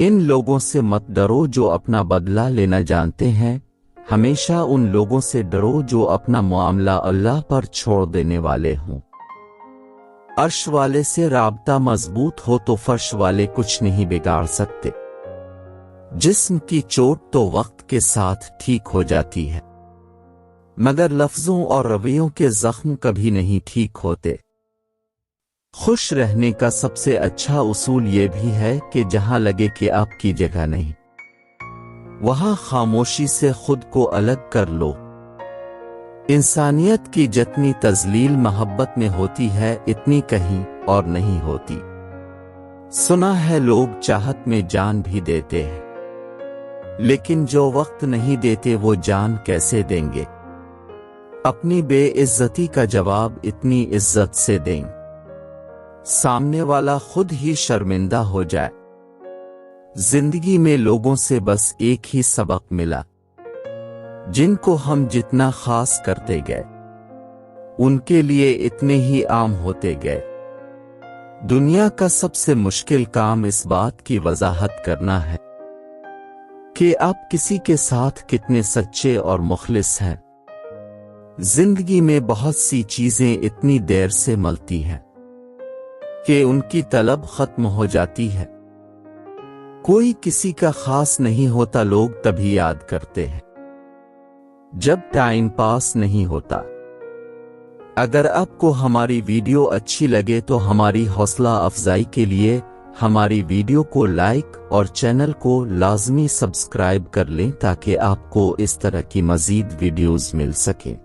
इन लोगों से मत डरो जो अपना बदला लेना जानते हैं, हमेशा उन लोगों से डरो जो अपना मामला अल्लाह पर छोड़ देने वाले हों। अर्श वाले से राब्ता मजबूत हो तो फर्श वाले कुछ नहीं बिगाड़ सकते। जिस्म की चोट तो वक्त के साथ ठीक हो जाती है, मगर लफ्जों और रवैयों के जख्म कभी नहीं ठीक होते। खुश रहने का सबसे अच्छा उसूल यह भी है कि जहां लगे कि आपकी जगह नहीं, वहां खामोशी से खुद को अलग कर लो। इंसानियत की जितनी तजलील मोहब्बत में होती है, इतनी कहीं और नहीं होती। सुना है लोग चाहत में जान भी देते हैं, लेकिन जो वक्त नहीं देते वो जान कैसे देंगे। अपनी बेइज्जती का जवाब इतनी इज्जत से दें, सामने वाला खुद ही शर्मिंदा हो जाए। जिंदगी में लोगों से बस एक ही सबक मिला, जिनको हम जितना खास करते गए, उनके लिए इतने ही आम होते गए। दुनिया का सबसे मुश्किल काम इस बात की वजाहत करना है कि आप किसी के साथ कितने सच्चे और मुखलिस हैं। जिंदगी में बहुत सी चीजें इतनी देर से मिलती हैं कि उनकी तलब खत्म हो जाती है। कोई किसी का खास नहीं होता, लोग तभी याद करते हैं जब टाइम पास नहीं होता। अगर आपको हमारी वीडियो अच्छी लगे तो हमारी हौसला अफजाई के लिए हमारी वीडियो को लाइक और चैनल को लाजमी सब्सक्राइब कर लें, ताकि आपको इस तरह की मजीद वीडियोस मिल सकें।